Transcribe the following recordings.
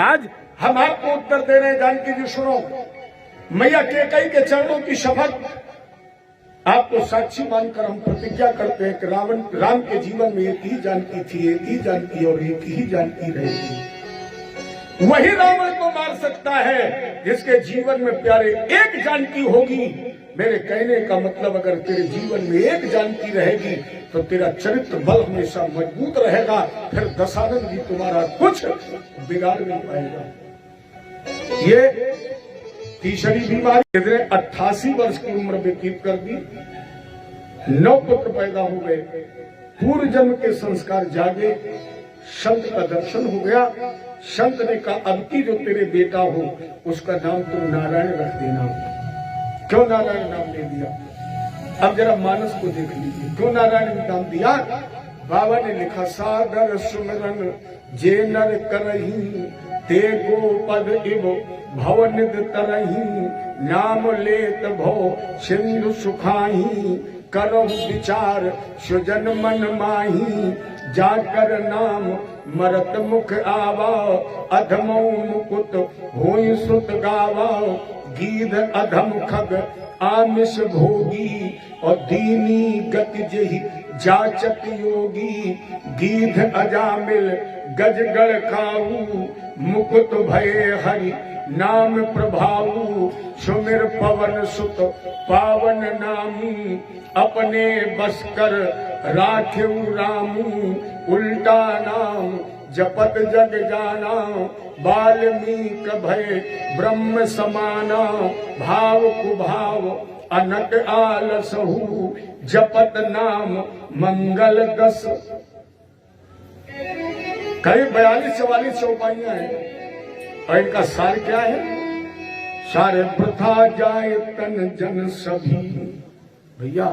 आज हम आपको उत्तर दे रहे हैं। जानकी जी सुनो, मैया कैकेयी के चरणों की शपथ आपको साक्षी मानकर हम प्रतिज्ञा करते हैं कि राम के जीवन में एक ही जानकी थी, एक ही जानकी और एक ही जानकी रहेगी। वही रावण को मार सकता है जिसके जीवन में प्यारे एक जानकी होगी। मेरे कहने का मतलब, अगर तेरे जीवन में एक जानकी रहेगी तो तेरा चरित्र बल हमेशा मजबूत रहेगा, फिर दशानन भी तुम्हारा कुछ बिगाड़ नहीं पाएगा। ये तीसरी बीमारी, 88 वर्ष की उम्र व्यतीत कर दी, 9 पुत्र पैदा हो गए, पूर्व जन्म के संस्कार जागे, संत का दर्शन हो गया। संत ने कहा अब की जो तेरे बेटा हो उसका नाम तुम नारायण रख देना। क्यों नारायण नाम ले दिया? अब जरा मानस को देख लीजिए, क्यों नारायण नाम दिया? बाबा ने लिखा सागर सुमरन जे नर करही, ते गो पद इव भवनिद तरही, नाम लेत भो सिंधु सुखाही, करहु विचार सुजन मन माही, जाकर नाम मरत मुख आवा, अधमौ मुकुट होई सुत गावा, गीध अधम खग आमिष भोगी, और दीनी गति जही जाचक योगी, गीध अजामिल गजगण खाऊ, मुकुट भये हरि नाम प्रभाऊ, सुमिर पवन सुत पावन नामू, अपने बस कर राखेऊ रामू, उल्टा नाम जपत जग जाना, वाल्मीक भय ब्रह्म समाना, भाव कुभाव अनक आलसहु, जपत नाम मंगल दस। करीब 42-44 चौपाइयां हैं और इनका सार क्या है? सारे वृथा जाए तन जन सभी, भैया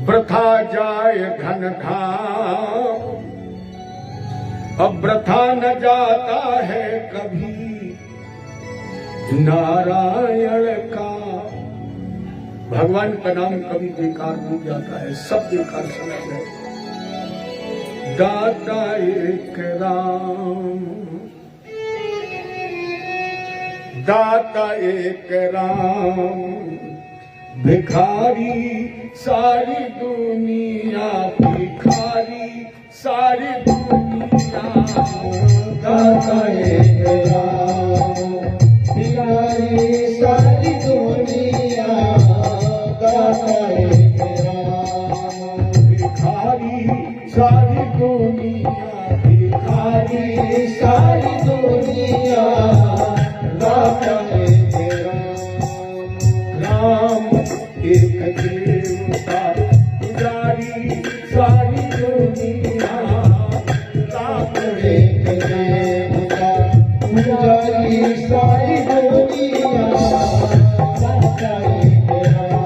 वृथा जाए धन धाम, अब वृथा न जाता है कभी नारायण का। भगवान का नाम कभी बेकार नहीं जाता है, सब बेकार समझ है। दाता एक राम, दाता एक राम, भिखारी सारी दुनिया, भिखारी सारी दुनिया, दाता एक राम, भिखारी सारी दुनिया, दाता एक राम, भिखारी सारी दुनिया, भिखारी सारी दुनिया, दाता एक राम, एक देवता पुजारी सारी दुनिया, दाता एक देवता पुजारी सारी दुनिया, दाता एक राम।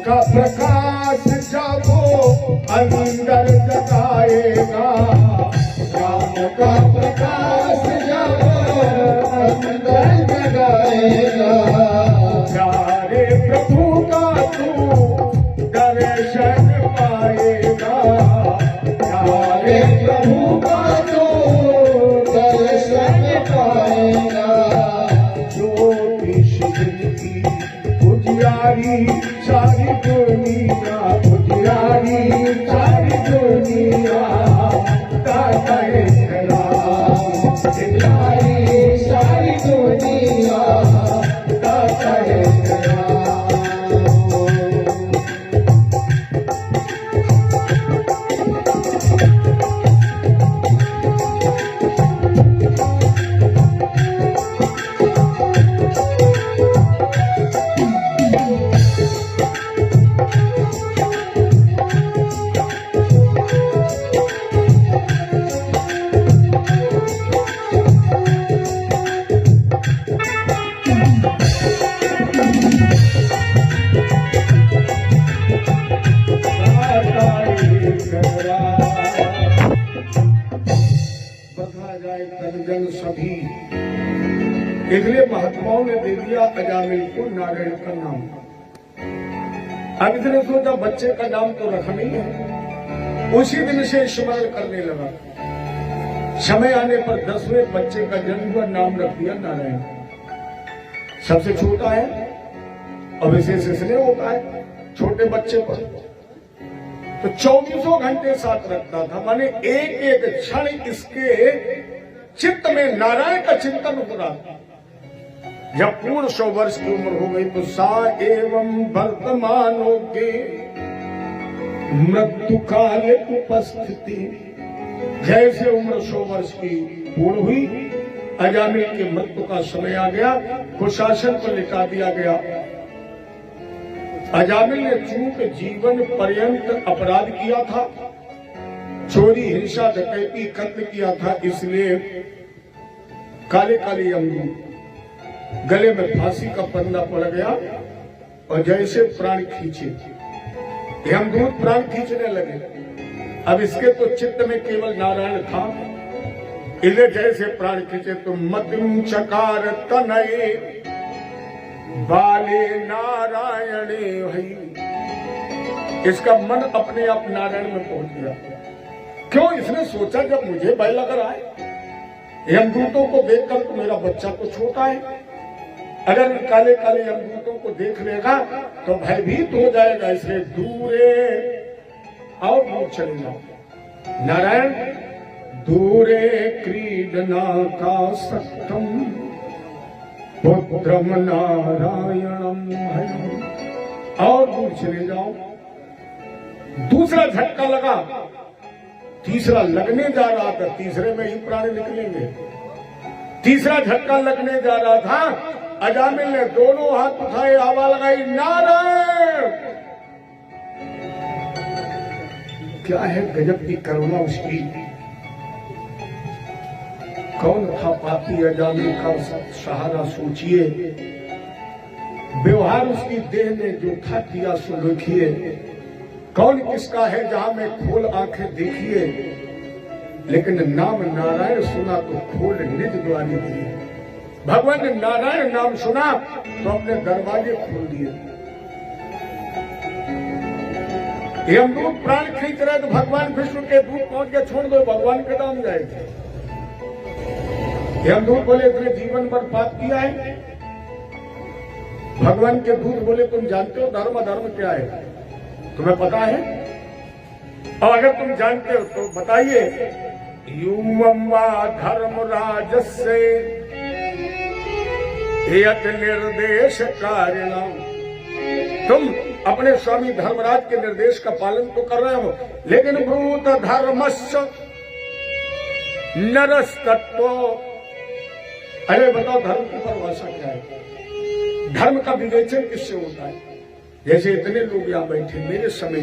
का प्रकाश जब अंदर जगाएगा, राम का प्रकाश जब अंदर जगाएगा, प्यारे प्रभु का तू दर्शन पाएगा, प्यारे प्रभु का तू दर्शन पाएगा, ज्योति की उजियारी सारी दुनिया, उजियारी सारी दुनिया, दाता एक राम, उजियारी सारी दुनिया, दाता एक राम। रंजन सभी, इसलिए महात्माओं ने दे दिया अजामिल को नारायण का नाम। अब इसने सोचा बच्चे का नाम तो रखा नहीं है, उसी दिन से स्मरण करने लगा। समय आने पर 10वें बच्चे का जन्म हुआ, नाम रख दिया नारायण। सबसे छोटा है और विशेष इसलिए होता है छोटे बच्चे पर, तो 24 घंटे साथ रखता था, माने एक एक क्षण इसके चित्त में नारायण का चिंतन हो रहा था। जब पूर्ण 100 वर्ष की उम्र हो गई तो सा एवं वर्तमानों के मृत्यु काल उपस्थिति, जैसे उम्र 100 वर्ष की पूर्ण हुई, अजामिल के मृत्यु का समय आ गया, कुशासन पर लिटा दिया गया। अजामिल ने चूंकि जीवन पर्यंत अपराध किया था, चोरी, हिंसा, डकैती, कत्ल किया था, इसलिए काले काले यमदूत गले में फांसी का फंदा पड़ गया और जैसे प्राण खींचे, यमदूत प्राण खींचने लगे। अब इसके तो चित्त में केवल नारायण था, इन्हें जैसे प्राण खींचे तो मतिम चकार तनये बाले नारायणे भई, इसका मन अपने आप नारायण में पहुंच गया। क्यों? इसने सोचा जब मुझे भय लग रहा है यमदूतों को देखकर तो मेरा बच्चा तो छोटा है, अगर काले काले यमदूतों को देख लेगा तो भयभीत हो जाएगा, इसलिए दूरे और दूर चले जाओ। नारायण दूरे क्रीडना का सत्यम पुत्रम नारायणम भयम, और दूर चले जाओ। दूसरा झटका लगा, तीसरा लगने जा रहा था, तीसरे में ही प्राण निकलेंगे। तीसरा झटका लगने जा रहा था, अजामिल ने दोनों हाथ उठाए, आवाज लगाई, नारायण। क्या है गजब की करुणा उसकी। कौन था पापी अजामिल का सहारा, सोचिए। व्यवहार उसकी देह ने जो था किया सो देखिए। कौन किसका है जहां में खोल आंखें देखिए, लेकिन नाम नारायण सुना तो खोल निज द्वारी दिए। भगवान ने नारायण नाम सुना तो अपने दरवाजे खोल दिए। यमदूत प्राण खींच रहे तो भगवान विष्णु के दूत पहुंच के छोड़ दो, भगवान के नाम जाएगा। यमदूत बोले तुमने जीवन पर पाप किया है। भगवान के दूत बोले तुम जानते हो धर्म अधर्म क्या है, तुम्हें पता है? और अगर तुम जानते हो तो बताइए। यूमं वा धर्म राजस्य यत् निर्देश कारिणम, तुम अपने स्वामी धर्मराज के निर्देश का पालन तो कर रहे हो, लेकिन ब्रूत धर्मस्य नरस्तत्व, अरे बताओ धर्म की परिभाषा क्या है? धर्म का विवेचन किससे होता है? जैसे इतने लोग यहाँ बैठे मेरे समय,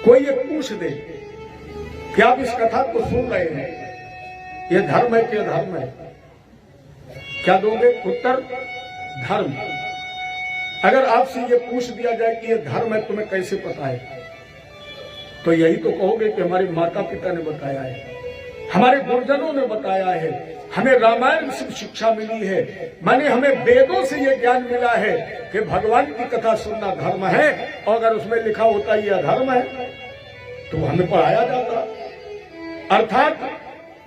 कोई ये पूछ दे कि आप इस कथा को सुन रहे हैं, ये धर्म है कि अधर्म है, क्या दोगे उत्तर? धर्म। अगर आपसे ये पूछ दिया जाए कि ये धर्म है, तुम्हें कैसे पता है? तो यही तो कहोगे कि हमारे माता पिता ने बताया है, हमारे गुरुजनों ने बताया है, हमें रामायण से शिक्षा मिली है, माने हमें वेदों से ये ज्ञान मिला है कि भगवान की कथा सुनना धर्म है, और अगर उसमें लिखा होता ये अधर्म है तो हमें पढ़ाया जाता। अर्थात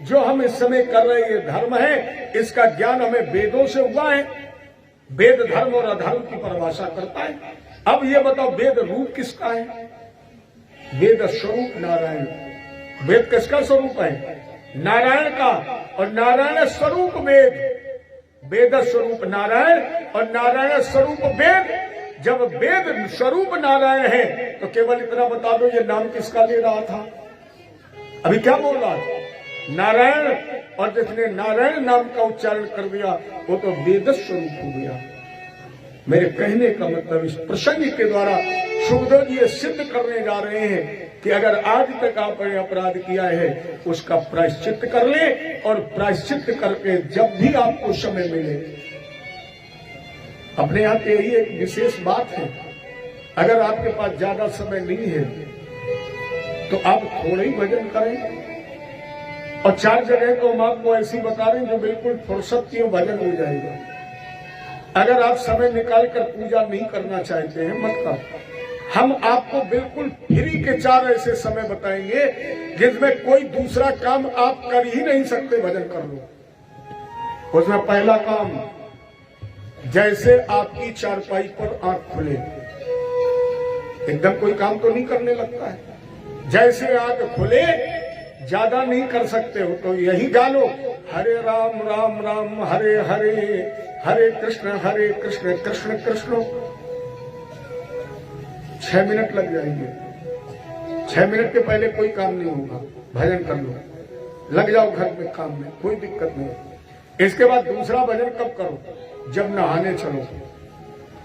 जो हम इस समय कर रहे ये धर्म है, इसका ज्ञान हमें वेदों से हुआ है। वेद धर्म और अधर्म की परिभाषा करता है। अब ये बताओ वेद रूप किसका है? वेद स्वरूप नारायण। वेद किसका स्वरूप है? नारायण का। और नारायण स्वरूप वेद, वेद स्वरूप नारायण और नारायण स्वरूप वेद। जब वेद स्वरूप नारायण है तो केवल इतना बता दो ये नाम किसका ले रहा था? अभी क्या बोल रहा था? नारायण। और जिसने नारायण नाम का उच्चारण कर दिया वो तो वेद स्वरूप हो गया। मेरे कहने का मतलब इस प्रसंग के द्वारा सुखदेव जी ये सिद्ध करने जा रहे हैं कि अगर आज तक आपने अपराध किया है उसका प्रायश्चित कर ले, और प्रायश्चित करके जब भी आपको समय मिले, अपने यहाँ पे यही एक विशेष बात है, अगर आपके पास ज्यादा समय नहीं है तो आप थोड़ा ही भजन करें, और 4 जगह को हम आपको ऐसी बता रहे हैं जो बिल्कुल फुर्सत की भजन हो जाएगा। अगर आप समय निकाल कर पूजा नहीं करना चाहते हैं मत करो। हम आपको बिल्कुल फ्री के 4 ऐसे समय बताएंगे जिसमें कोई दूसरा काम आप कर ही नहीं सकते, भजन कर लो। उसमें पहला काम, जैसे आपकी चारपाई पर आंख खुले, एकदम कोई काम तो नहीं करने लगता है, जैसे आंख खुले, ज्यादा नहीं कर सकते हो तो यही गा लो, हरे राम राम राम हरे हरे, हरे कृष्ण कृष्ण कृष्ण। 6 मिनट लग जाएंगे। 6 मिनट के पहले कोई काम नहीं होगा, भजन कर लो, लग जाओ घर में काम में, कोई दिक्कत नहीं। इसके बाद दूसरा भजन कब करो? जब नहाने चलो।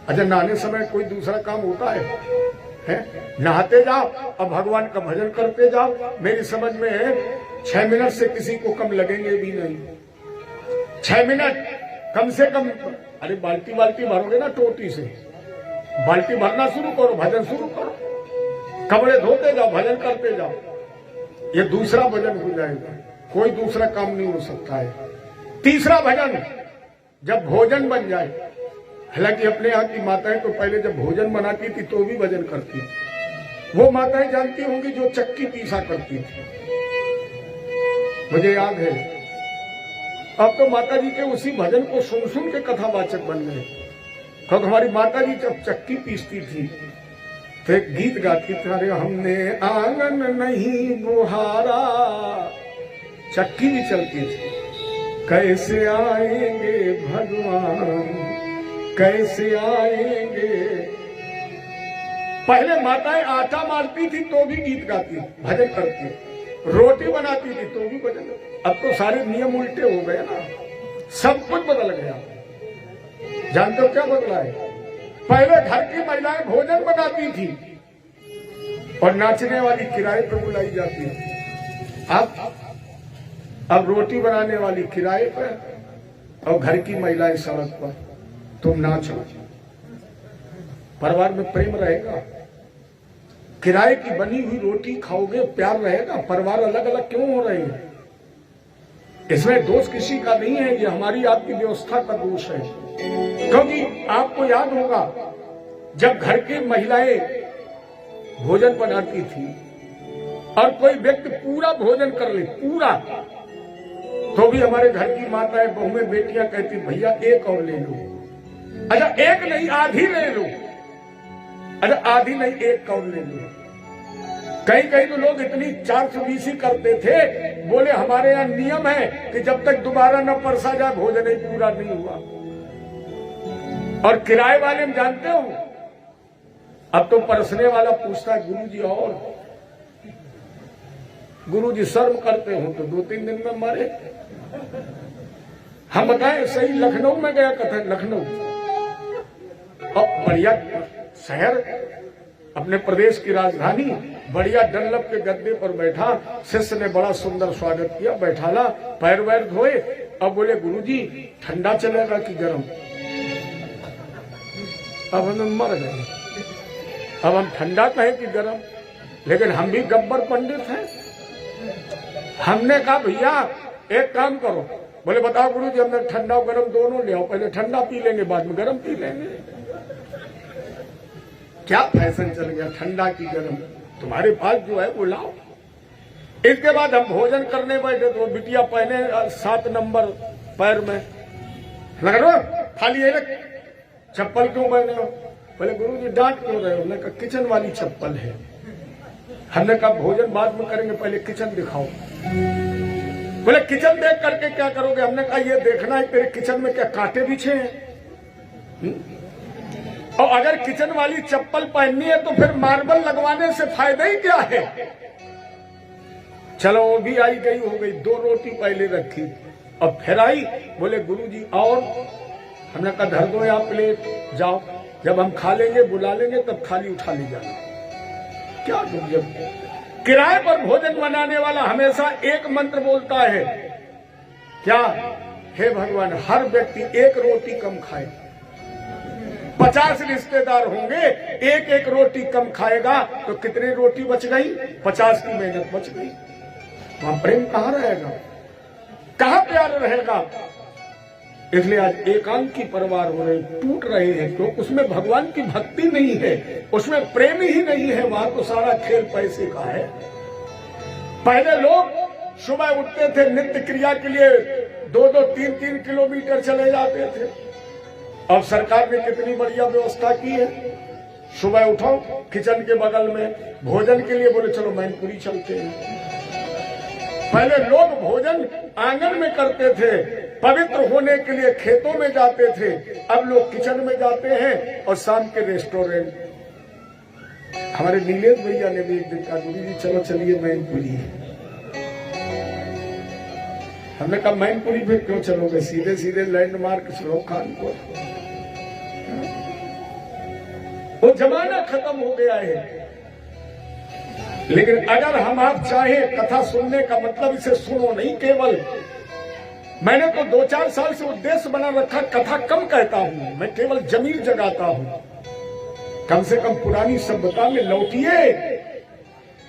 अच्छा, नहाने समय कोई दूसरा काम होता है? नहाते जाओ और भगवान का भजन करते जाओ। मेरी समझ में है 6 मिनट से किसी को कम लगेंगे भी नहीं। 6 मिनट कम से कम। अरे बाल्टी भरोगे ना टोटी से, बाल्टी भरना शुरू करो, भजन शुरू करो, कपड़े धोते जाओ, भजन करते जाओ। ये दूसरा भजन हो जाएगा, कोई दूसरा काम नहीं हो सकता है। तीसरा भजन, जब भोजन बन जाए। हालांकि अपने यहाँ की माताएं तो पहले जब भोजन बनाती थी तो भी भजन करती थी। वो माताएं जानती होंगी जो चक्की पीसा करती थी, मुझे याद है। अब तो माता जी के उसी भजन को सुन के कथावाचक बन गए। क्योंकि हमारी माता जी जब चक्की पीसती थी तो एक गीत गाती थी, अरे हमने आंगन नहीं बुहारा, चक्की भी चलती थी। कैसे आएंगे भगवान, कैसे आएंगे। पहले माताएं आटा मारती थी तो भी गीत गाती, भजन करती, रोटी बनाती थी तो भी भजन। अब तो सारे नियम उल्टे हो गए ना, सब कुछ बदल गया। जानते हो क्या बदला है? पहले घर की महिलाएं भोजन बनाती थी और नाचने वाली किराए पर बुलाई जाती थी। अब रोटी बनाने वाली किराए पर और घर की महिलाएं सड़क पर। तुम नाचो, परिवार में प्रेम रहेगा। किराए की बनी हुई रोटी खाओगे, प्यार रहेगा। परिवार अलग अलग क्यों हो रहे हैं? इसमें दोष किसी का नहीं है, ये हमारी आपकी व्यवस्था का दोष है। क्योंकि आपको याद होगा जब घर की महिलाएं भोजन बनाती थी और कोई व्यक्ति पूरा भोजन कर ले, पूरा, तो भी हमारे घर की माताएं, बहुएं, बेटियां कहती भैया एक और ले लो। अच्छा, एक नहीं आधी ले लो। अच्छा, आधी नहीं, एक और ले लो। कहीं तो लोग इतनी 420 करते थे, बोले हमारे यहाँ नियम है कि जब तक दोबारा न परसा जाए भोजन ही पूरा नहीं हुआ। और किराए वाले में जानते हो, अब तो परसने वाला पूछता है गुरुजी, और गुरुजी शर्म करते हो तो 2-3 दिन में मरे। हम बताएं सही, लखनऊ में गया कथा, लखनऊ और बढ़िया शहर, अपने प्रदेश की राजधानी, बढ़िया डनलप के गद्दे पर बैठा। शिष्य ने बड़ा सुंदर स्वागत किया, बैठाला, पैर वैर धोए और बोले गुरुजी ठंडा चलेगा कि गर्म? अब हम मर गए। अब हम ठंडा कहें कि गर्म? लेकिन हम भी गब्बर पंडित हैं। हमने कहा भैया एक काम करो। बोले बताओ गुरुजी, हमने ठंडा और गर्म दोनों ले आओ, पहले ठंडा पी लेंगे बाद में गर्म पी लेंगे। क्या फैशन चल गया, ठंडा की गर्म, तुम्हारे पास जो है वो लाओ। इसके बाद हम भोजन करने बैठे तो बिटिया पहने 7 नंबर पैर में, लग रहा खाली है, चप्पल क्यों पहने हो? बोले गुरुजी डांट क्यों रहे हो? हमने कहा किचन वाली चप्पल है। हमने कहा भोजन बाद में करेंगे, पहले किचन दिखाओ। बोले किचन देख करके क्या करोगे? हमने कहा ये देखना है तेरे किचन में क्या कांटे बिछे हैं। और अगर किचन वाली चप्पल पहननी है तो फिर मार्बल लगवाने से फायदा ही क्या है? चलो वो भी आई गई हो गई। 2 रोटी पहले रखी और फिर आई, बोले गुरुजी और? हमने कहा धर दो यहाँ प्लेट, जाओ, जब हम खा लेंगे बुला लेंगे तब खाली उठा ले जाना। क्या जब किराए पर भोजन बनाने वाला हमेशा एक मंत्र बोलता है, क्या? हे भगवान, हर व्यक्ति 1 रोटी कम खाए। 50 रिश्तेदार होंगे, 1-1 रोटी कम खाएगा तो कितनी रोटी बच गई? 50 की मेहनत बच गई। वहां प्रेम कहाँ रहेगा? कहां प्यार रहेगा? इसलिए आज एकांकी परिवार हो रहे, टूट रहे हैं, क्योंकि उसमें भगवान की भक्ति नहीं है, उसमें प्रेम ही नहीं है। वहां तो सारा खेल पैसे का है। पहले लोग सुबह उठते थे, नित्य क्रिया के लिए 2-2, 3-3 किलोमीटर चले जाते थे। अब सरकार ने कितनी बढ़िया व्यवस्था की है। सुबह उठो, किचन के बगल में भोजन के लिए बोले चलो मैनपुरी चलते हैं। पहले लोग भोजन आंगन में करते थे, पवित्र होने के लिए खेतों में जाते थे। अब लोग किचन में जाते हैं और शाम के रेस्टोरेंट। हमारे नीलेश भैया ने भी एक दिन कहा, गुरु जी चलो चलिए मैनपुरी। हमने कहा मैनपुरी में क्यों चलोगे, सीधे सीधे लैंडमार्क चलो कानपुर। वो जमाना खत्म हो गया है। लेकिन अगर हम आप चाहें, कथा सुनने का मतलब इसे सुनो नहीं केवल। मैंने तो 2-4 साल से उद्देश्य बना रखा, कथा कम कहता हूं, मैं केवल जमीर जगाता हूं। कम से कम पुरानी सभ्यता में लौटिए,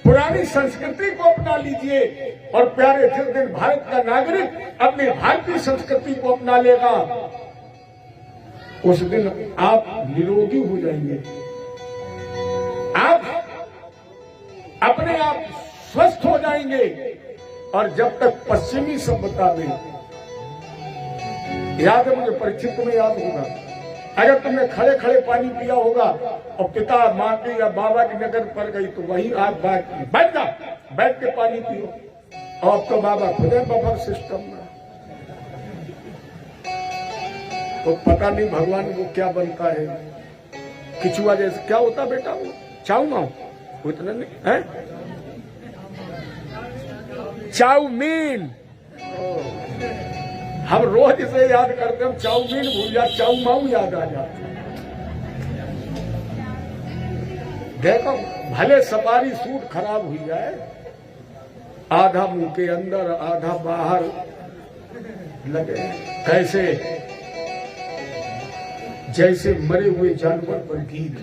पुरानी संस्कृति को अपना लीजिए। और प्यारे, जिस दिन भारत का नागरिक अपनी भारतीय संस्कृति को अपना लेगा, उस दिन आप निरोगी हो जाएंगे, आप अपने आप स्वस्थ हो जाएंगे। और जब तक पश्चिमी सभ्यता में, याद है मुझे, परीक्षित तुम्हें याद होगा, अगर तुमने खड़े खड़े पानी पिया होगा और पिता माँ की या बाबा की नजर पड़ गई तो वहीं आप बैठ जा, बैठ के पानी पियो। और अब तो बाबा खुद है बफर सिस्टम में, तो पता नहीं भगवान को क्या बनता है। किचुआ जैसे क्या होता बेटा, वो चाऊमा उतना नहीं है, चाउमीन। हम रोज इसे याद करते, हम चाउमीन भूल जाते, चाउमाऊ याद आ जाता। देखो, भले सफारी सूट खराब हुई जाए, आधा मुंह के अंदर आधा बाहर लगे, कैसे जैसे मरे हुए जानवर पर गीत।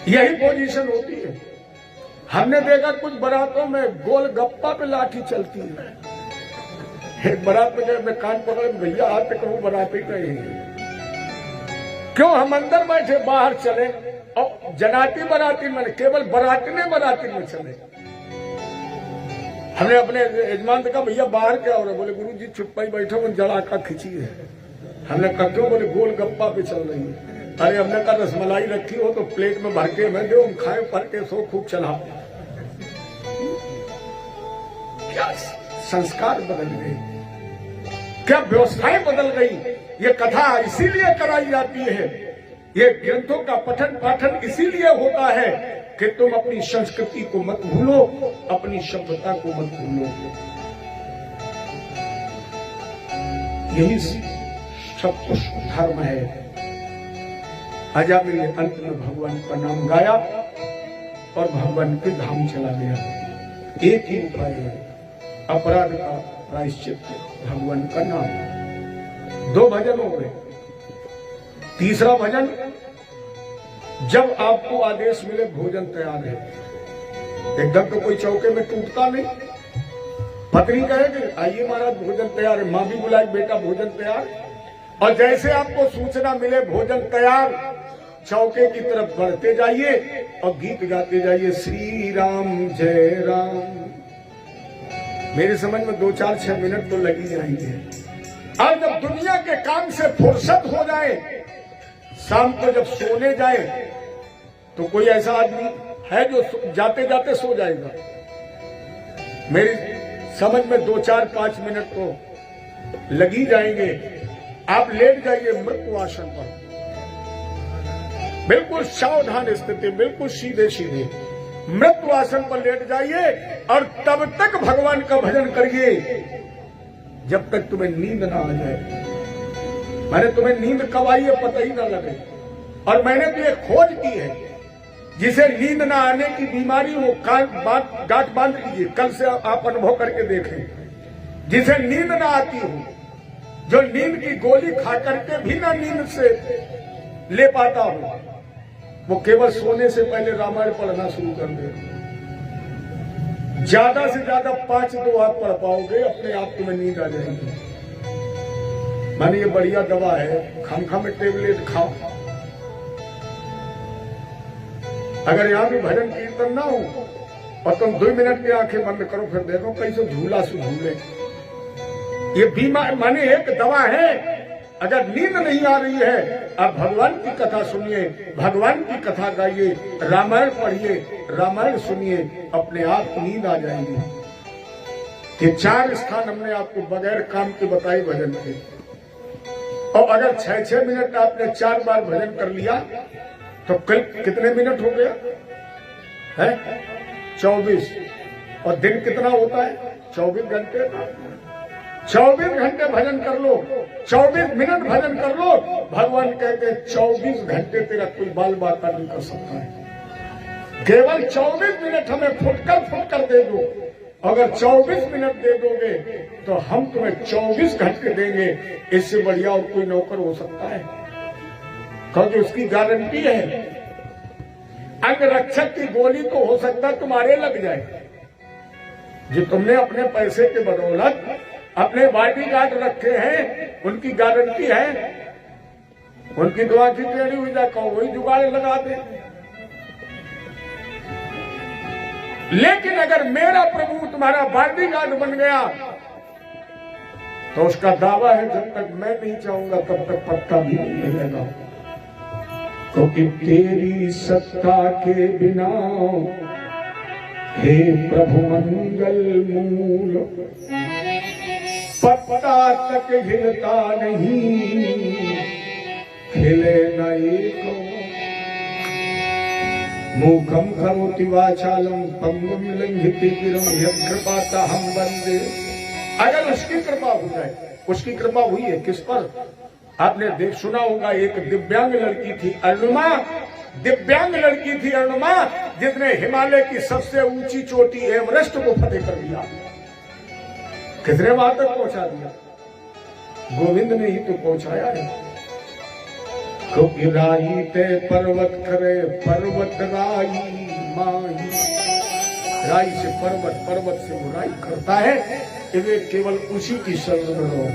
यही पोजीशन होती है। हमने देखा कुछ बारातों में गोल गप्पा पे लाठी चलती है। एक बारात में गए, मैं कान पकड़े, भैया हाथ पे कहूं बारात ही नहीं है। क्यों हम अंदर बैठे बाहर चले, और जनाती बाराती में केवल बाराती में चले। हमने अपने यजमान से कहा, भैया बाहर क्या हो रहा है? बोले गुरु जी चुप्पा ही बैठो, वो जड़ाका खिंची है। हमने कहा क्यों? बोले गोल गप्पा पे चल रही है। अरे हमने कहा रसमलाई रखी हो तो प्लेट में भर के मैं दो, हम खाए भर के सो खूब चला। क्या संस्कार बदल गए, क्या व्यवस्थाएं बदल गई। ये कथा इसीलिए कराई जाती है, ये ग्रंथों का पठन पाठन इसीलिए होता है कि तुम अपनी संस्कृति को मत भूलो, अपनी सभ्यता को मत भूलो। यही सब कुछ धर्म है। अजामिल ने अंत में भगवान का नाम गाया और भगवान के धाम चला गया। एक ही उपाय है, अपराध का प्रायश्चित, भगवान का नाम। 2 भजन हो गए। तीसरा भजन, जब आपको आदेश मिले भोजन तैयार है। एकदम तो कोई चौके में टूटता नहीं। पत्नी कहेगी आइए महाराज भोजन तैयार है, मां भी बुलाए बेटा भोजन तैयार। और जैसे आपको सूचना मिले भोजन तैयार, चौके की तरफ बढ़ते जाइए और गीत गाते जाइए, श्री राम जय राम। मेरी समझ में 2-4-6 मिनट तो लगी जाएंगे। और जब दुनिया के काम से फुर्सत हो जाए, शाम को जब सोने जाए, तो कोई ऐसा आदमी है जो जाते जाते सो जाएगा? मेरी समझ में 2-4-5 मिनट तो लगी जाएंगे। आप लेट जाइए मृत्यु आसन पर, बिल्कुल सावधान स्थिति, बिल्कुल सीधे सीधे मृत्यु आसन पर लेट जाइए और तब तक भगवान का भजन करिए जब तक तुम्हें नींद ना आ जाए। मैंने तुम्हें नींद कब आई है पता ही ना लगे। और मैंने तो ये खोज की है, जिसे नींद ना आने की बीमारी हो, गांठ बांध लीजिए, कल से आप अनुभव करके देखें। जिसे नींद ना आती हो, जो नींद की गोली खा करके भी ना नींद से ले पाता हो, वो केवल सोने से पहले रामायण पढ़ना शुरू कर दे। ज्यादा से ज्यादा 5 दो आप पढ़ पाओगे, अपने आप तुम्हें नींद आ जाएगी। माने ये बढ़िया दवा है, खाम में टेबलेट खाओ। अगर यहाँ भी भजन कीर्तन ना हो और तुम 2 मिनट की आंखें बंद करो, फिर देखो कैसे झूला से झूले। ये बीमार माने एक दवा है। अगर नींद नहीं आ रही है, आप भगवान की कथा सुनिए, भगवान की कथा गाइए, रामायण पढ़िए, रामायण सुनिए, अपने आप नींद आ जाएगी। ये 4 स्थान हमने आपको बगैर काम के बताए भजन के। और अगर 6-6 मिनट आपने 4 बार भजन कर लिया तो कल कितने मिनट हो गया है? 24। और दिन कितना होता है? 24 घंटे। 24 घंटे भजन कर लो, 24 मिनट भजन कर लो। भगवान कहते 24 घंटे तेरा कोई बाल बाका नहीं कर सकता है। केवल 24 मिनट हमें फुटकर दे दो। अगर 24 मिनट दे दोगे तो हम तुम्हें 24 घंटे देंगे। इससे बढ़िया और कोई नौकर हो सकता है? क्योंकि उसकी गारंटी है। अंग रक्षक की गोली तो हो सकता तुम्हारे लग जाए। जो तुमने अपने पैसे के बदौलत अपने बॉडीगार्ड रखे हैं, उनकी गारंटी है। उनकी दुआ की टेढ़ी हुई जाए, वही जुगाड़ लगा दे। लेकिन अगर मेरा प्रभु तुम्हारा बॉडीगार्ड बन गया तो उसका दावा है, जब तक मैं नहीं चाहूंगा तब तक पत्ता भी नहीं मिलेगा। क्योंकि तेरी सत्ता के बिना हे प्रभु मंगल मूल, पत्ता तक हिलता नहीं, खिले न एक। मूकम करोति वाचालम पंगुम लंघिते गिरं यत्कृपातहं वन्दे। अगर उसकी कृपा हो जाए, उसकी कृपा हुई है किस पर? आपने सुना होगा, एक दिव्यांग लड़की थी अरुणिमा। दिव्यांग लड़की थी अरुणिमा, जिसने हिमालय की सबसे ऊंची चोटी एवरेस्ट को फतेह कर दिया। किसने वहां तक पहुंचा दिया? गोविंद ने ही तो पहुंचाया है। क्योंकि राई ते पर्वत करे, पर्वत राई माई। राई से पर्वत, पर्वत से बुराई करता है। वे केवल उसी की शरण में रहो।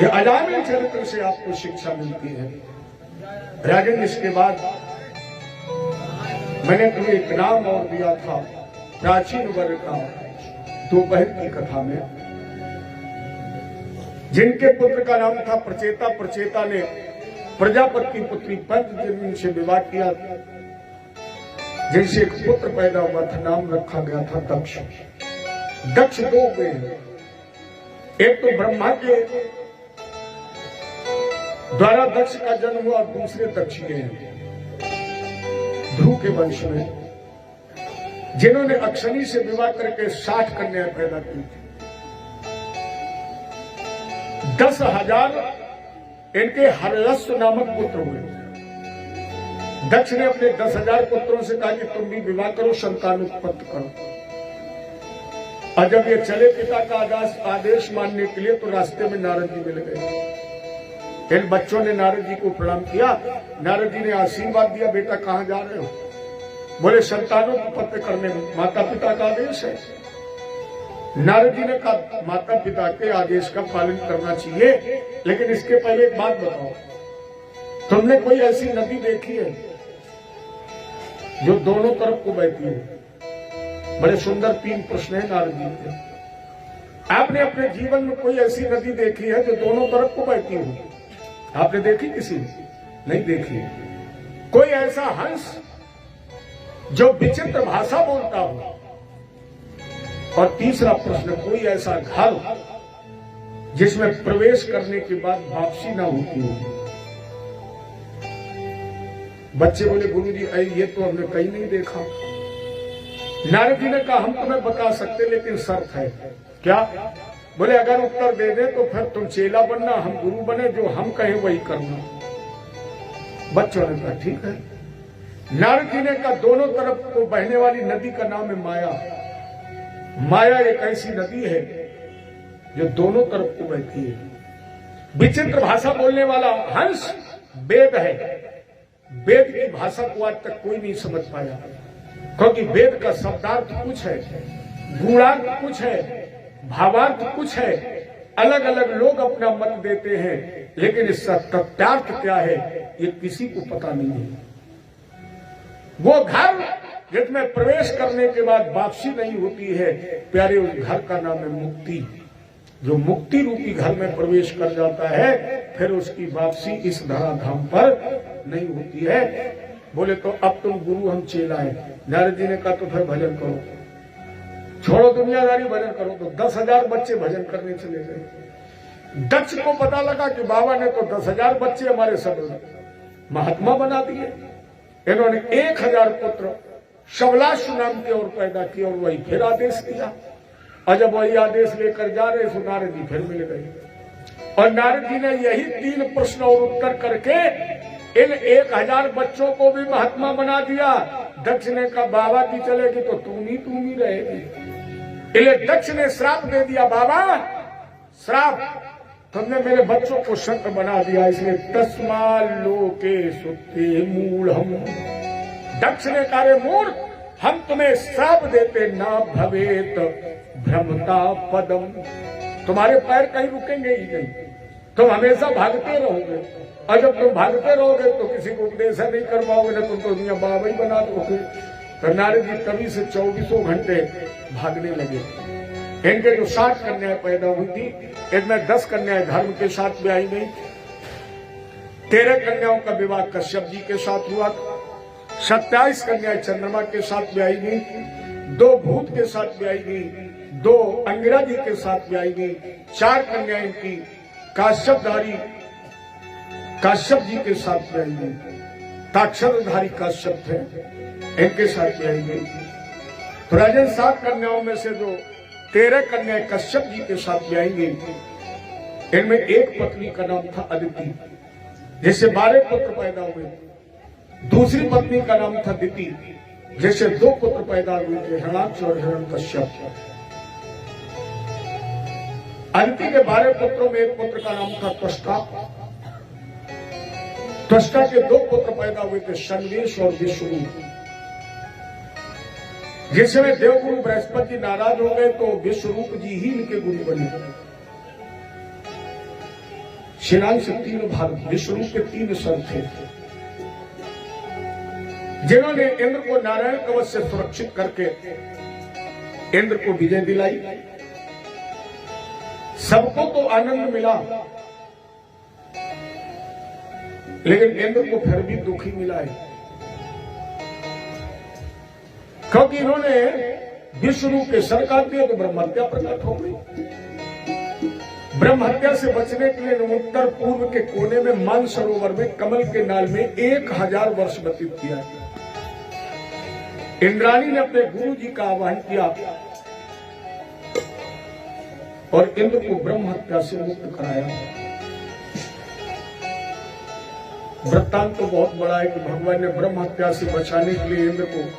ये अजामिल चरित्र से आपको शिक्षा मिलती है। राजन, इसके बाद मैंने तुम्हें एक नाम और दिया था प्राचीन वर्ग का, दोपहर की कथा में, जिनके पुत्र का नाम था प्रचेता। प्रचेता ने प्रजापति की पुत्री पंच से विवाह किया, जिनसे एक पुत्र पैदा हुआ था। नाम रखा गया था दक्ष। दक्ष 2 हुए हैं। एक तो ब्रह्मा के द्वारा दक्ष का जन्म हुआ, दूसरे दक्ष के हैं ध्रुव के वंश में, जिन्होंने अक्षनी से विवाह करके 60 कन्याएं पैदा की थी। 10,000 इनके हर्यस्व नामक पुत्र हुए। दक्ष ने अपने 10,000 पुत्रों से कहा कि तुम भी विवाह करो, संतान उत्पत्ति करो। और जब ये चले पिता का आदेश मानने के लिए, तो रास्ते में नारद जी मिल गए। इन बच्चों ने नारद जी को प्रणाम किया। नारद जी ने आशीर्वाद दिया, बेटा कहां जा रहे हो? बोले संतानों को उत्पत्ति करने में, माता पिता का आदेश है। नारद जी ने कहा माता पिता के आदेश का पालन करना चाहिए, लेकिन इसके पहले एक बात बताओ, तुमने कोई ऐसी नदी देखी है जो दोनों तरफ को बहती है? बड़े सुंदर 3 प्रश्न है नारद जी के। आपने अपने जीवन में कोई ऐसी नदी देखी है जो दोनों तरफ को बहती हो? आपने देखी? किसी नहीं देखी। कोई ऐसा हंस जो विचित्र भाषा बोलता हो? और तीसरा प्रश्न, कोई ऐसा घर जिसमें प्रवेश करने के बाद वापसी ना होती हो? बच्चे बोले गुरुजी ये तो हमने कहीं नहीं देखा। नारद जी ने कहा हम तुम्हें बता सकते, लेकिन शर्त है। क्या? बोले अगर उत्तर दे दे तो फिर तुम चेला बनना, हम गुरु बने, जो हम कहें वही करना। बच्चों ने कहा ठीक है। नारद जी ने कहा दोनों तरफ को बहने वाली नदी का नाम है माया। माया एक ऐसी नदी है जो दोनों तरफ को बहती है। विचित्र भाषा बोलने वाला हंस वेद है। वेद की भाषा को आज तक कोई नहीं समझ पाया। क्योंकि वेद का शब्दार्थ कुछ है, गूढ़ार्थ कुछ है, भावार्थ कुछ है। अलग अलग लोग अपना मत देते हैं, लेकिन इसका तथ्यार्थ क्या है ये किसी को पता नहीं है। वो घर जिसमें प्रवेश करने के बाद वापसी नहीं होती है, प्यारे उस घर का नाम है मुक्ति। जो मुक्ति रूपी घर में प्रवेश कर जाता है, फिर उसकी वापसी इस धराधाम पर नहीं होती है। बोले तो अब तुम गुरु हम चेला है। नारद जी ने कहा तो फिर भजन करो, छोड़ो दुनियादारी, भजन करो। तो 10,000 बच्चे भजन करने चले गए। दक्ष को पता लगा कि बाबा ने तो 10,000 बच्चे हमारे सब महात्मा बना दिए। इन्होंने 1,000 पुत्र शबलाशु नाम के और पैदा किए और वही फिर आदेश दिया। और जब वही आदेश लेकर जा रहे तो नारद जी फिर मिल गए और नारद जी ने यही 3 प्रश्न और उत्तर करके इन 1,000 बच्चों को भी महात्मा बना दिया। दक्ष ने कहा बाबा की चलेगी तो तुम ही रहेगी। इसलिए दक्ष ने श्राप दे दिया, बाबा श्राप, तुमने मेरे बच्चों को संत बना दिया, इसलिए तस्मा लोके सुते मूढ़म। दक्ष ने कहा मूर्ख, हम तुम्हें श्राप देते ना भवेत भ्रमता पदम, तुम्हारे पैर कहीं रुकेंगे ही नहीं, तुम हमेशा भागते रहोगे। और जब तुम भागते रहोगे तो किसी को उपदेश नहीं कर पाओगे, ना तुम तो दुनिया बाबा ही बना दोगे। तो नारद जी तभी से 24 घंटे भागने लगे। इनके जो 60 कन्याएं पैदा हुई थी, इनमें 10 कन्याएं धर्म के साथ ब्याही गई, 13 कन्याओं का विवाह कश्यप जी के साथ हुआ, 27 कन्याएं चंद्रमा के साथ ब्याही गई, 2 भूत के साथ ब्याही गई, 2 अंगिरा जी के साथ ब्याही गई, 4 कन्याएं इनकी काश्यप जी के साथ ब्याही गई। ताक्षरधारी काश्यप थे, इनके साथ ब्याही गई। तो राजन 7 कन्याओं में से जो 13 कन्याएं कश्यप जी के साथ ब्याही गई, इनमें एक पत्नी का नाम था अदिति, जिससे 12 पुत्र पैदा हुए। दूसरी पत्नी का नाम था दिति, जिससे 2 पुत्र पैदा हुए थे, हरणाक्ष और हिरण्यकश्यप। अदिति के 12 पुत्रों में एक पुत्र का नाम था त्वष्टा। त्वष्टा के 2 पुत्र पैदा हुए थे, शनवेश और विश्वरूप। जिस समय देवगुरु बृहस्पति नाराज हो गए तो विश्वरूप जी ही इनके गुरु बने। शिरांश 3 भाग, विश्वरूप के 3 सर थे, जिन्होंने इंद्र को नारायण कवच से सुरक्षित करके इंद्र को विजय दिलाई। सबको तो आनंद मिला, लेकिन इंद्र को फिर भी दुखी मिला है, क्योंकि इन्होंने विश्वरूप के सर काट दिए तो ब्रह्म हत्या प्रकट हो गई। ब्रह्म हत्या से बचने के लिए उत्तर पूर्व के कोने में मानसरोवर में कमल के नाल में 1000 वर्ष व्यतीत किया। इंद्राणी ने अपने गुरु जी का आह्वान किया और इंद्र को ब्रह्म हत्या से मुक्त कराया। वृत्तांत तो बहुत बड़ा है कि भगवान ने ब्रह्म हत्या से बचाने के लिए इंद्र को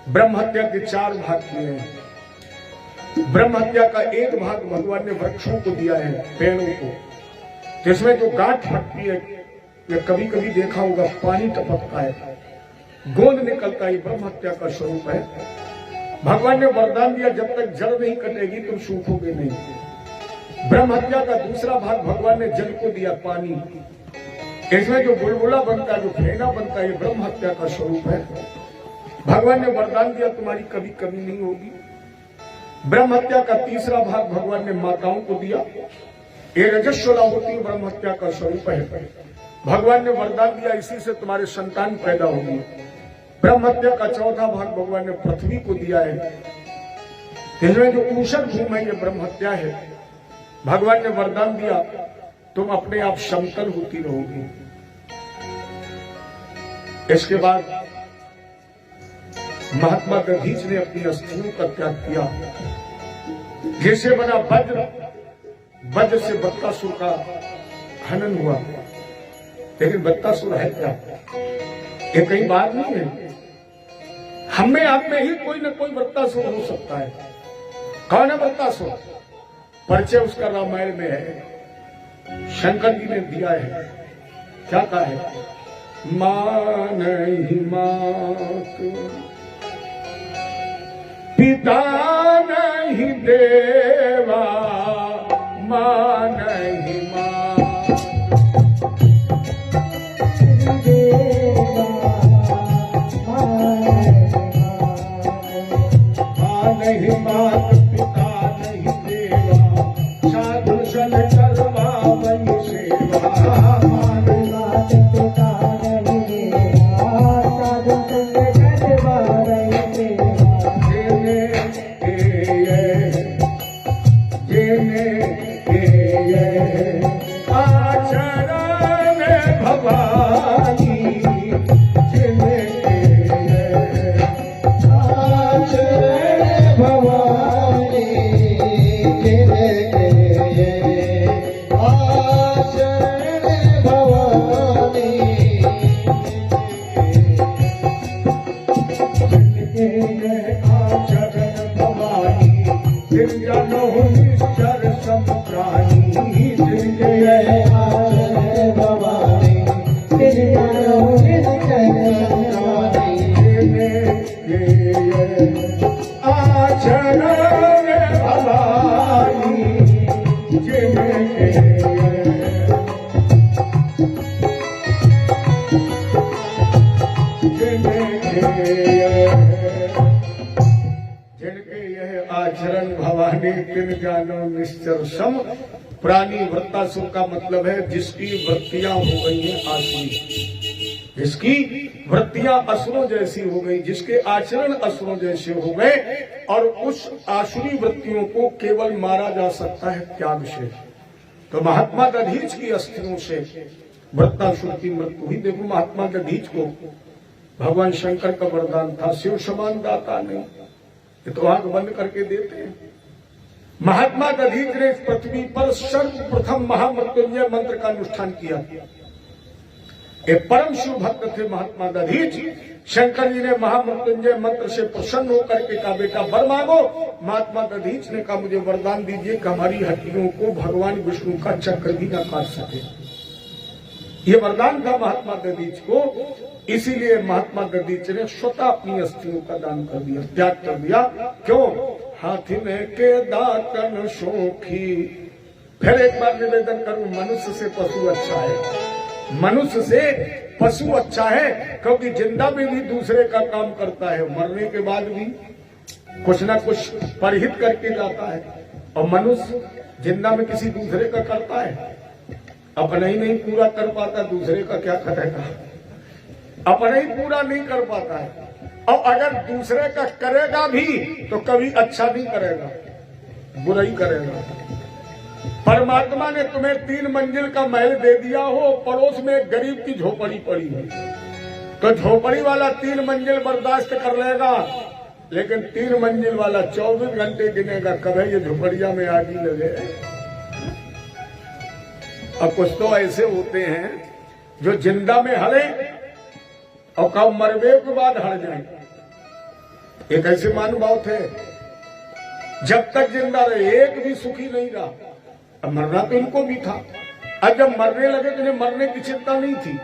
ब्रह्म हत्या के 4 भाग किए हैं। ब्रह्म हत्या का एक भाग भगवान ने वृक्षों को दिया है, पेड़ों को, जिसमें जो गांठ फटती है, या कभी कभी देखा होगा पानी टपकता है, गोंद निकलता है, ब्रह्म हत्या का स्वरूप है। भगवान ने वरदान दिया जब तक जल नहीं कटेगी तुम सूखोगे नहीं। ब्रह्म हत्या का दूसरा भाग भगवान ने जल को दिया, पानी। इसमें जो बुलबुला बनता है, जो फेना बनता है, ये ब्रह्म हत्या का स्वरूप है। भगवान ने वरदान दिया तुम्हारी कभी कमी नहीं होगी। ब्रह्म हत्या का तीसरा भाग भगवान ने माताओं को दिया, ये रजस्वला होती है, ब्रह्म हत्या का स्वरूप है। भगवान ने वरदान दिया इसी से तुम्हारे संतान पैदा होगी। ब्रह्म हत्या का चौथा भाग भगवान ने पृथ्वी को दिया है, इसमें जो ऊषर भूमि है ये ब्रह्म हत्या है। भगवान ने वरदान दिया तुम अपने आप समतल होती रहोगी। इसके बाद महात्मा दधीच ने अपनी अस्थियों का त्याग किया, जिससे बना वज्र, वज्र से बत्तासुर का हनन हुआ। लेकिन बत्तासुर है क्या? ये कहीं बात नहीं है। हमें आप में ही कोई न कोई बत्तासुर हो सकता है। कौन है बत्तासुर? परिचय उसका रामायण में है, शंकर जी ने दिया है। क्या कहा है? मान ही मात पिता नहीं देवा, माँ नहीं माँ, माँ नहीं मात, पिता नहीं देवा, साधु सन करवा वही सेवा। माँ नहीं मात, पिता नहीं देवा, साधु सन करवा वही सेवा। आचरण भवानी, जिनके यह आचरण भवानी तिन जानो निश्चर सम। प्राणी वृत्तासुर का मतलब है जिसकी वृत्तियां हो गई हैं आसुरी, जिसकी वृत्तियां असुरों जैसी हो गई, जिसके आचरण असुरों जैसे हो गए। और उस आसुरी वृत्तियों को केवल मारा जा सकता है त्याग से। तो महात्मा दधीच की अस्थियों से वृत्तासुर की मृत्यु हुई। देखो महात्मा दधीच को भगवान शंकर का वरदान था, शिव समान दाता नहीं, ये तो आंख बंद करके देते हैं। महात्मा दधीच ने इस पृथ्वी पर सर्वप्रथम महामृत्युंजय मंत्र का अनुष्ठान किया। एक परम शिव भक्त थे महात्मा दधीच। शंकर जी ने महामृत्युंजय मंत्र से प्रसन्न होकर के कहा बेटा वर मांगो। महात्मा दधीच ने कहा मुझे वरदान दीजिए कि हमारी हड्डियों को भगवान विष्णु का चक्र भी न काट सके। ये वरदान था महात्मा दधीच को। इसीलिए महात्मा दधीच ने स्वतः अपनी अस्थियों का दान कर दिया, त्याग कर दिया। क्यों? हाथी ने के दातन शोखी। फिर एक बार निवेदन करूं, मनुष्य से पशु अच्छा है, मनुष्य से पशु अच्छा है, क्योंकि जिंदा में भी दूसरे का काम करता है, मरने के बाद भी कुछ ना कुछ परहित करके जाता है। और मनुष्य जिंदा में किसी दूसरे का करता है, अपना ही नहीं पूरा कर पाता, दूसरे का क्या करेगा? अपना ही पूरा नहीं कर पाता है। और अगर दूसरे का करेगा भी तो कभी अच्छा नहीं करेगा, बुरा ही करेगा। परमात्मा ने तुम्हें 3 मंजिल का महल दे दिया हो, पड़ोस में एक गरीब की झोपड़ी पड़ी है, तो झोपड़ी वाला 3 मंजिल बर्दाश्त कर लेगा, लेकिन 3 मंजिल वाला 24 घंटे गिनेगा कभी ये झोपड़िया में आग ही लगे। अब कुछ तो ऐसे होते हैं जो जिंदा में हरे और कब मरवे के बाद हट जाए। एक ऐसे महानुभाव थे, जब तक जिंदा रहे एक भी सुखी नहीं रहा। अब मरना तो इनको भी था। अब जब मरने लगे तो इन्हें मरने की चिंता नहीं थी।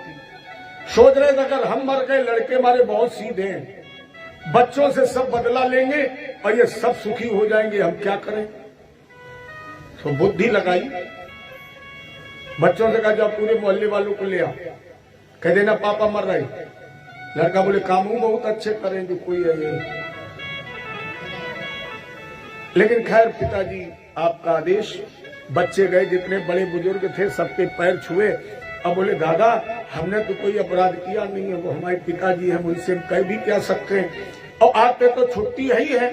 सोच रहे थे अगर हम मर गए, लड़के हमारे बहुत सीधे हैं, बच्चों से सब बदला लेंगे और ये सब सुखी हो जाएंगे, हम क्या करें? तो बुद्धि लगाई, बच्चों से कहा जब पूरे मोहल्ले वालों को ले आओ, कह देना पापा मर रहे। लड़का बोले काम बहुत अच्छे करेंगे, कोई है। लेकिन खैर पिताजी आपका आदेश। बच्चे गए, जितने बड़े बुजुर्ग थे सबके पैर छुए। अब बोले दादा हमने तो कोई अपराध किया नहीं है, वो हमारे पिताजी हैं, उनसे हम कह भी क्या सकते हैं। और आते तो छुट्टी है ही है,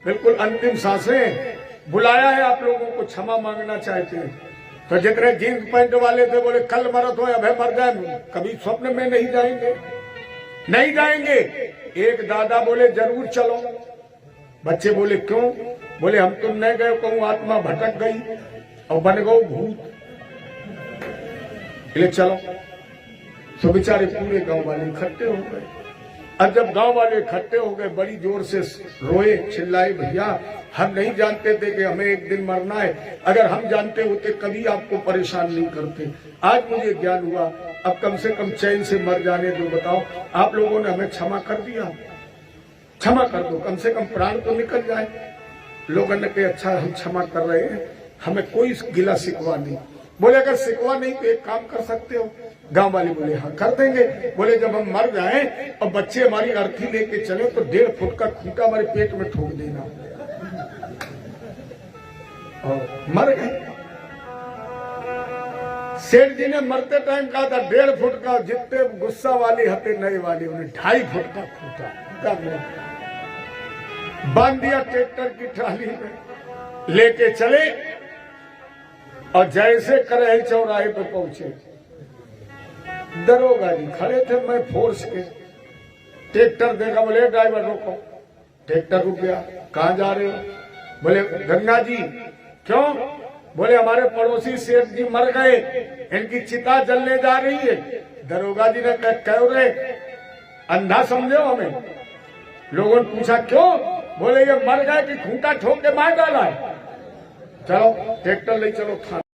बिल्कुल अंतिम सांसें। बुलाया है आप लोगों को, क्षमा मांगना चाहते हैं। तो जितने जींस पैंट वाले थे बोले कल मरत हो अभय मर जाए, कभी स्वप्न में नहीं जाएंगे, नहीं जाएंगे। एक दादा बोले जरूर चलो। बच्चे बोले क्यों? बोले हम तुम नहीं गए, कहूं आत्मा भटक गई और बन गो भूत, बोले चलो। तो बेचारे पूरे गांव वाले इकट्ठे हो गए। अब जब गांव वाले इकट्ठे हो गए, बड़ी जोर से रोए, चिल्लाए, भैया हम नहीं जानते थे कि हमें एक दिन मरना है, अगर हम जानते होते कभी आपको परेशान नहीं करते। आज मुझे ज्ञान हुआ, अब कम से कम चैन से मर जाने दो। बताओ आप लोगों ने हमें क्षमा कर दिया। क्षमा कर दो, कम से कम प्राण तो निकल जाए। लोगों ने कहा अच्छा हम क्षमा कर रहे हैं, हमें कोई गिला शिकवा नहीं। बोले अगर शिकवा नहीं तो एक काम कर सकते हो। गांव वाले बोले हाँ कर देंगे। बोले जब हम मर जाएं और बच्चे हमारी अर्थी लेके चले तो 1.5 फुट का खूंटा हमारे पेट में ठोक देना। और मर गए। सेठ जी ने मरते टाइम कहा था 1.5 फुट का, जितने गुस्सा वाले हते नए वाले उन्हें 2.5 फुट का खूंटा बांध दिया ट्रैक्टर की ट्राली में, लेके चले और जैसे करेल चौराहे पे पहुंचे, दरोगा जी खड़े थे, मैं फोर्स के ट्रैक्टर देखा, बोले ड्राइवर रोको। ट्रैक्टर रुक गया। कहां जा रहे हो? बोले गंगा जी। क्यों? बोले हमारे पड़ोसी सेठ जी मर गए, इनकी चिता जलने जा रही है। दरोगा जी ने कह रहे अंधा समझे हो हमें? लोगों ने पूछा क्यों? बोले ये मर गए कि खूंटा ठोक के मार डाला है। चलो ट्रैक्टर ले चलो थाने।